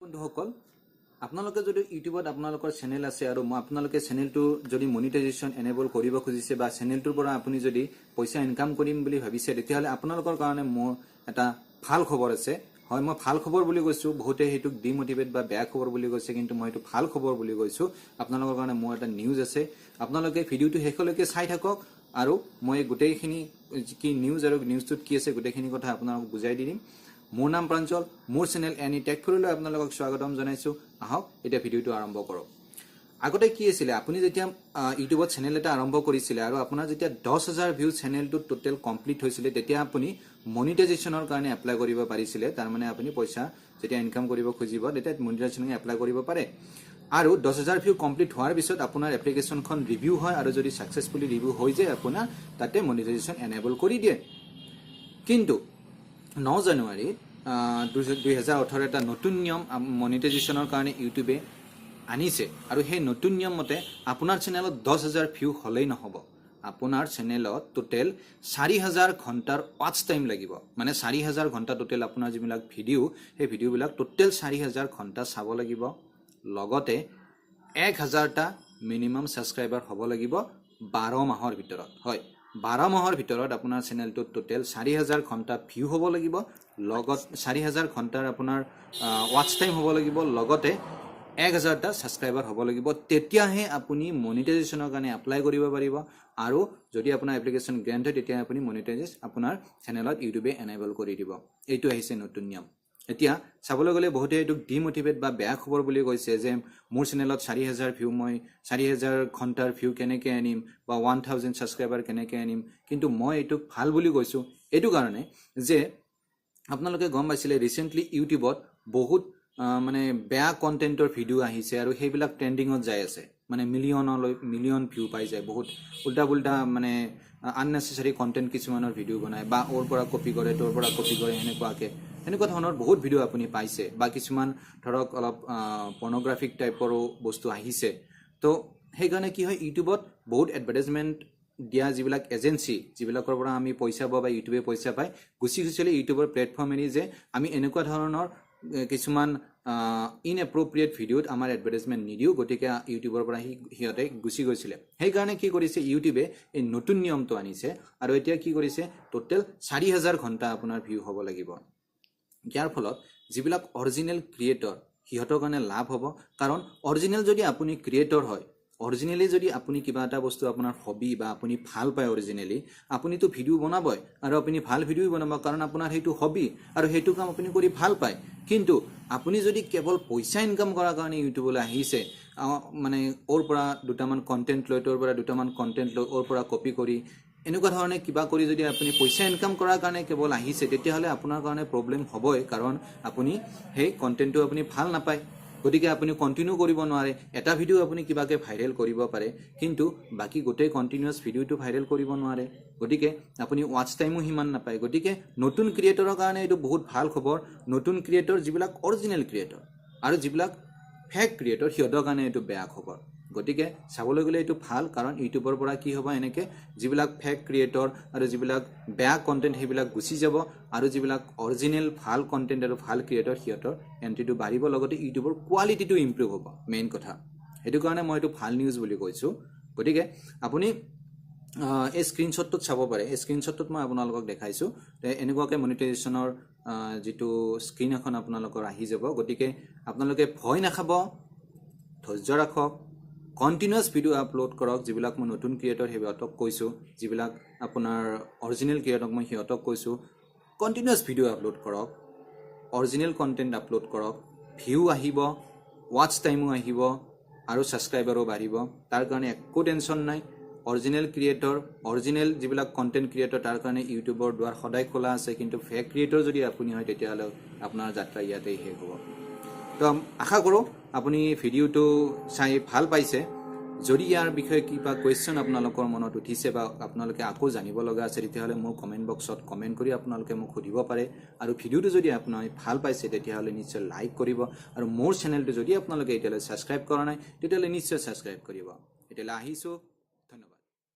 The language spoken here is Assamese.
বন্ধুসকল আপোনালোকে যদি ইউটিউবত আপোনালোকৰ চেনেল আছে আৰু মই আপোনালোকে চেনেলটো যদি মনিটাইজেশ্যন এনেবল কৰিব খুজিছে বা চেনেলটোৰ পৰা আপুনি যদি পইচা ইনকাম কৰিম বুলি ভাবিছে তেতিয়াহলে আপোনালোকৰ কাৰণে মোৰ এটা ভাল খবৰ আছে হয় মই ভাল খবৰ বুলি কৈছো বহুতে হেতু ডিমোটিভেট বা বেয়া খবৰ বুলি কৈছে কিন্তু মই এটো ভাল খবৰ বুলি কৈছো আপোনালোকৰ কাৰণে মোৰ এটা নিউজ আছে আপোনালোকে ভিডিওটো হেকলৈকে চাই থাকক আৰু মই গোটেইখিনি কি নিউজ আৰু নিউজটোত কি আছে গোটেইখিনি কথা আপোনালোকক বুজাই দিম মোৰ নাম প্ৰাঞ্জল মোৰ চেনেল এনি টেক ফুৰিলৈ আপোনালোকক স্বাগতম জনাইছো আহক এটা ভিডিওটো আৰম্ভ কৰক আগতে কি আছিল আপুনি যেতিয়া ইউটিউবত চেনেল এটা আৰম্ভ কৰিছিল আৰু আপোনাৰ যেতিয়া 10000 ভিউ চেনেলটো টোটাল কমপ্লিট হৈছিল তেতিয়া আপুনি মনিটাইজেশ্যনৰ কাৰণে এপ্লাই কৰিব পাৰিছিল তাৰ মানে আপুনি পইচা যেতিয়া ইনকাম কৰিব খুজিব তেতিয়া মনিটাইজেশ্যন এপ্লাই কৰিব পাৰে আৰু 10000 ভিউ কমপ্লিট হোৱাৰ পিছত আপোনাৰ এপ্লিকেশনখন ৰিভিউ হয় আৰু যদি সাকসেসফুলি ৰিভিউ হৈ যায় আপোনাৰ তাতে মনিটাইজেশ্যন এনেবল কৰি দিয়ে কিন্তু 9 জানুৱাৰী 2018 এটা নতুন নিয়ম মনিটাইজেশ্যনৰ কাৰণে ইউটিউবে আনিছে আৰু সেই নতুন নিয়ম মতে আপোনাৰ চেনেলত 10000 ভিউ হলেই নহব আপোনাৰ চেনেলত টোটাল 4000 ঘণ্টাৰ ওয়াচ টাইম লাগিব মানে 4000 ঘণ্টা টোটাল আপোনাৰ যিবিলাক ভিডিও সেই ভিডিওবিলাক টোটাল 4000 ঘণ্টা চাব লাগিব লগতে 1000 টা মিনিমাম সাবস্ক্ৰাইবাৰ হ'ব লাগিব 12 মাহৰ ভিতৰত হয় 12 মাহৰ ভিতৰত আপোনাৰ চেনেলটো টোটাল 4000 ঘণ্টা ভিউ হ'ব লাগিব লগত 4000 ঘণ্টাৰ আপোনাৰ ওয়াচ টাইম হ'ব লাগিব লগতে 1000 টা সাবস্ক্ৰাইবাৰ হ'ব লাগিব তেতিয়াহে আপুনি মনিটাইজেশ্যনৰ কাৰণে এপ্লাই কৰিব পাৰিব আৰু যদি আপোনাৰ এপ্লিকেশন গ্ৰান্ট হয় তেতিয়া আপুনি মনিটাইজ আপোনাৰ চেনেলত ইউটিউবে এনেবল কৰি দিব এইটো আহিছে নতুন নিয়ম এতিয়া চাবলৈ গলে বহুতে এটো ডিমোটিভেট বা বেয়া খবৰ বুলি কৈছে যে মোৰ চেনেলত 4000 ভিউ মই 4000 ঘণ্টাৰ ভিউ কেনেকৈ আনিম বা 1000 সাবস্ক্ৰাইবাৰ কেনেকৈ আনিম কিন্তু মই এটো ভাল বুলি কৈছো এটো কাৰণে যে আপোনালোকে গম পাইছিলে ৰিসেন্টলি ইউটিউবত বহুত মানে বেয়া কন্টেন্টৰ ভিডিও আহিছে আৰু সেইবিলাক ট্ৰেন্ডিংত যাই আছে মানে মিলিয়ন ভিউ পাই যায় বহুত উল্টা মানে আননেসেসাৰি কন্টেন্ট কিছুমানৰ ভিডিও বনায় বা ওৰ পৰা কপি কৰে তোৰ পৰা কপি কৰে এনেকুৱা ধৰণৰ বহুত ভিডিও আপুনি পাইছে বা কিছুমান ধৰক অলপ পৰ্নোগ্ৰাফিক টাইপৰো বস্তু আহিছে তো সেইকাৰণে কি হয় ইউটিউবত বহুত এডভাৰটাইজমেন্ট দিয়া যিবিলাক এজেন্সি যিবিলাকৰ পৰা আমি পইচা পাওঁ বা ইউটিউবে পইচা পায় গুছিলে ইউটিউবৰ প্লেটফৰ্ম এৰি যে আমি এনেকুৱা ধৰণৰ কিছুমান ইনএপ্ৰোপ্ৰিয়েট ভিডিওত আমাৰ এডভাৰটাইজমেন্ট নিদিও গতিকে ইউটিউবৰ পৰা হিয়তে গুছি গৈছিলে সেই কাৰণে কি কৰিছে ইউটিউবে এই নতুন নিয়মটো আনিছে আৰু এতিয়া কি কৰিছে টোটাল 4000 ঘণ্টা আপোনাৰ ভিউ হ'ব লাগিব ইয়াৰ ফলত যিবিলাক অৰিজিনাল ক্ৰিয়েটৰ হিয়তৰ কাৰণে লাভ হ'ব কাৰণ অৰিজিনাল যদি আপুনি ক্ৰিয়েটৰ হয় অৰিজিনালি যদি আপুনি কিবা এটা বস্তু আপোনাৰ হবি বা আপুনি ভাল পায় অৰিজিনালি আপুনি তো ভিডিও বনাবই আৰু আপুনি ভাল ভিডিও বনাব কাৰণ আপোনাৰ হেতু হবি আৰু হেতু কাম আপুনি কৰি ভাল পায় কিন্তু আপুনি যদি কেৱল পইচা ইনকাম কৰাৰ কাৰণে ইউটিউবলৈ আহিছে মানে ওৰ পৰা দুটামান কন্টেন্ট লৈ তোৰ পৰা দুটামান কন্টেন্ট লৈ ওৰ পৰা কপি কৰি এনেকুৱা ধৰণে কিবা কৰি যদি আপুনি পইচা ইনকাম কৰাৰ কাৰণে কেৱল আহিছে তেতিয়াহলে আপোনাৰ কাৰণে প্ৰবলেম হ'বই কাৰণ আপুনি সেই কন্টেন্টটো আপুনি ভাল নাপায় গতিকে আপুনি কন্টিনিউ কৰিব নোৱাৰে এটা ভিডিও আপুনি কিবাকে ভাইৰেল কৰিব পাৰে কিন্তু বাকি গোটেই কন্টিনিউয়াস ভিডিওটো ভাইৰেল কৰিব নোৱাৰে গতিকে আপুনি ওয়াচ টাইমো হিমান নাপায় গতিকে নতুন ক্ৰিয়েটৰৰ কাৰণে এটো বহুত ভাল খবৰ নতুন ক্ৰিয়েটৰ যিবিলাক অৰিজিনাল ক্ৰিয়েটৰ আৰু যিবিলাক ফেক ক্ৰিয়েটৰ হিয়তৰ কাৰণে এটো বেয়া খবৰ গতিকে চাবলৈ গলে এটো ভাল কাৰণ ইউটিউবৰ পৰা কি হ'ব এনেকে যিবিলাক ফেক ক্ৰিয়েটৰ আৰু যিবিলাক বেয়া কন্টেন্ট হেবিলাক গুছি যাব আৰু যিবিলাক অৰিজিনাল ভাল কন্টেন্ট আৰু ভাল ক্ৰিয়েটৰ হিয়তৰ এন্ট্ৰিটো বাঢ়িব লগতে ইউটিউবৰ কোৱালিটিটো ইমপ্ৰুভ হ'ব মেইন কথা এটো কাৰণে মই এটো ভাল নিউজ বুলি কৈছো গতিকে আপুনি এই স্ক্ৰিনশ্বটটো চাব পাৰে এই স্ক্ৰিনশ্বটটোত মই আপোনালোকক দেখাইছো এনেকুৱাকে মনিটাইজেশ্যনৰ যেটো স্ক্ৰিন এখন আপোনালোকৰ আহি যাব গতিকে আপোনালোকে ভয় নাখাব ধৈৰ্য ৰাখক কন্টিনিউয়াস ভিডিও আপলোড কৰক যিবিলাক মই নতুন ক্ৰিয়েটৰ হেবাতক কৈছো যিবিলাক আপোনাৰ অৰিজিনাল ক্ৰিয়েটৰক মই হিয়তক কৈছো কন্টিনিউয়াস ভিডিও আপলোড কৰক অৰিজিনাল কন্টেন্ট আপলোড কৰক ভিউ আহিব ওয়াচ টাইমো আহিব আৰু সাবস্ক্ৰাইবাৰো বাঢ়িব তাৰ কাৰণে একো টেনচন নাই অৰিজিনাল ক্ৰিয়েটৰ অৰিজিনাল যিবিলাক কন্টেন্ট ক্ৰিয়েটৰ তাৰ কাৰণে ইউটিউবৰ দুৱাৰ সদায় খোলা আছে কিন্তু ফেক ক্ৰিয়েটৰ যদি আপুনি হয় তেতিয়াহলে আপোনাৰ যাত্ৰা ইয়াতেই শেষ হ'ব তো আশা কৰো আপুনি ভিডিওটো চাই ভাল পাইছে যদি ইয়াৰ বিষয়ে কিবা কোৱেশ্চন আপোনালোকৰ মনত উঠিছে বা আপোনালোকে আকৌ জানিব লগা আছে তেতিয়াহলে মোৰ কমেন্ট বক্সত কমেন্ট কৰি আপোনালোকে মোক সুধিব পাৰে আৰু ভিডিওটো যদি আপুনি ভাল পাইছে তেতিয়াহলে নিশ্চয় লাইক কৰিব আৰু মোৰ চেনেলটো যদি আপোনালোকে এতিয়ালৈ সাবস্ক্ৰাইব কৰা নাই তেতিয়াহলে নিশ্চয় সাবস্ক্ৰাইব কৰিব এতিয়ালৈ আহিছো